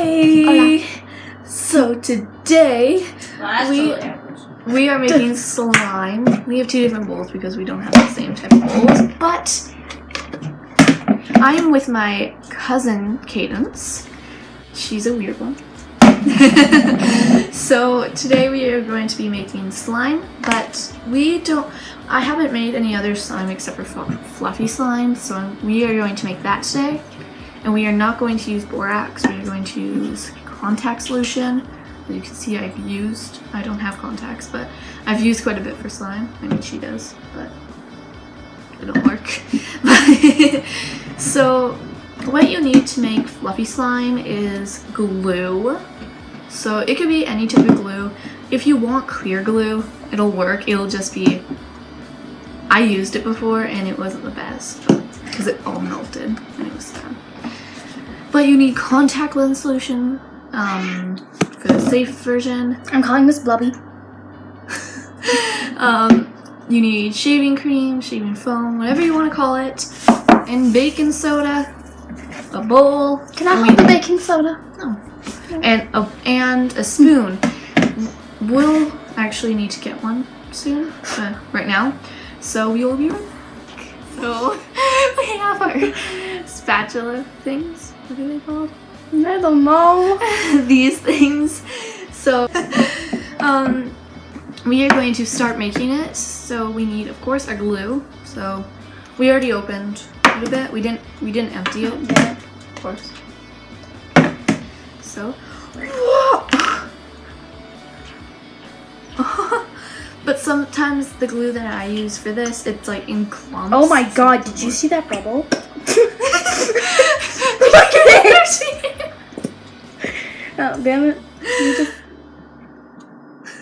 Hey! So today we are making slime. We have two different bowls because we don't have the same type of bowls, but I'm with my cousin Kaydence. She's a weird one. So today we are going to be making slime, but I haven't made any other slime except for fluffy slime, so we are going to make that today. And we are not going to use borax, we are going to use contact solution. As you can see, I don't have contacts, but I've used quite a bit for slime. I mean, she does, but it don't work. So what you need to make fluffy slime is glue. So it could be any type of glue. If you want clear glue, it'll work. It'll just be, I used it before and it wasn't the best because it all melted and it was sad. But you need contact lens solution for the safe version. I'm calling this Blubby. You need shaving cream, shaving foam, whatever you want to call it, and baking soda, a bowl. Can I hold the baking soda? No. And a spoon. We'll actually need to get one soon, right now. So we will be right back. So we have our spatula things. What are they called? I don't know. These things. So we are going to start making it. So we need, of course, our glue. So we already opened a little bit. We didn't empty it yet, of course. So but sometimes the glue that I use for this, it's like in clumps. Oh my god, did you see that bubble? Look at it! Oh, damn it.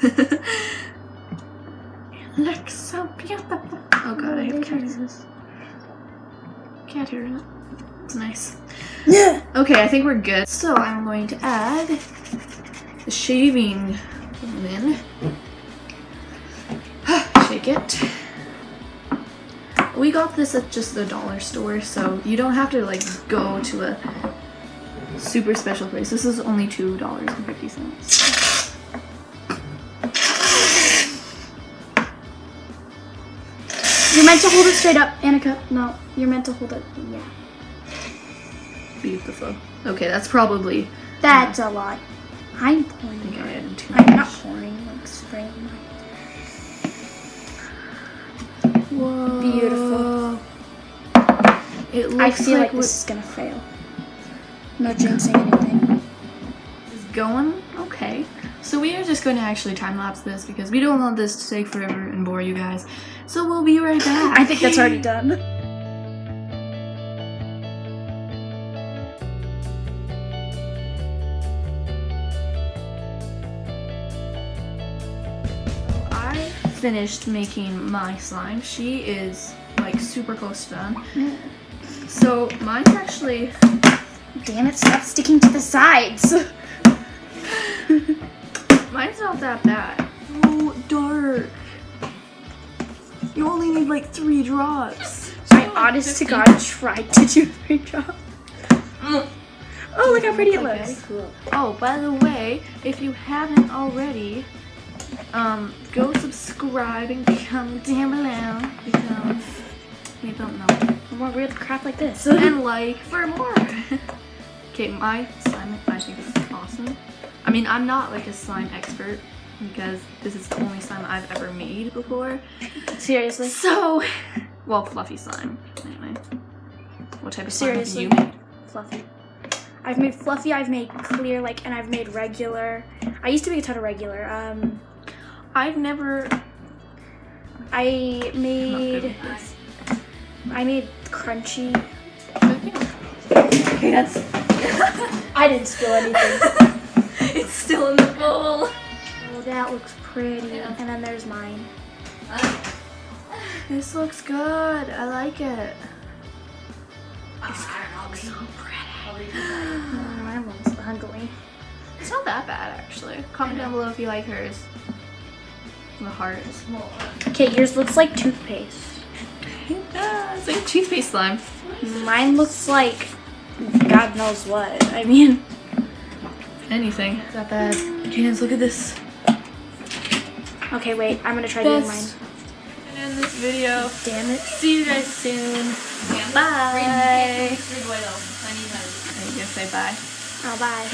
It looks so beautiful. Oh god, I have cactus. Cat hair in it. It's nice. Yeah. Okay, I think we're good. So I'm going to add the shaving in. Shake it. We got this at just the dollar store, so you don't have to like go to a super special place. This is only $2.50. You're meant to hold it straight up, Annika. No, you're meant to hold it. Yeah. Beautiful. Okay, that's probably. That's a lot. I'm pouring. I think I added too I'm much. not pouring, like spraying. Whoa. Beautiful. It looks I feel like this this is gonna fail. I'm not jinxing anything. is going okay. So we are just going to actually time lapse this because we don't want this to take forever and bore you guys. So we'll be right back. I think that's already done. I finished making my slime. She is like super close to done. So mine's actually. Damn it, stop sticking to the sides. Mine's not that bad. Oh, dark. You only need like 3 drops. I honest to God tried to do 3 drops. Oh, look how pretty it looks. Cool. Oh, by the way, if you haven't already, go subscribe and comment down below because we don't know. More weird crap like this. And like for more. Okay, my slime I think is awesome. I mean, I'm not like a slime expert because this is the only slime I've ever made before. Seriously? So, well, fluffy slime. Anyway, what type of slime have you Seriously? made? Fluffy. I've made fluffy, I've made clear, and I've made regular. I used to make a ton of regular. I've never. I made crunchy. Okay, that's. I didn't spill anything. It's still in the bowl. Oh, that looks pretty. Yeah. And then there's mine. This looks good. I like it. It's gonna look so pretty. Mine looks ugly. It's not that bad, actually. Comment down below if you like hers. The heart. Okay, yours looks like toothpaste. It does. Like toothpaste slime. Mine looks like God knows what. I mean, anything that bad. Kaydence, look at this. Okay, wait. I'm gonna try doing mine. Best. And end this video. Damn it. See you guys soon. Bye. Are you gonna say bye? Oh, bye.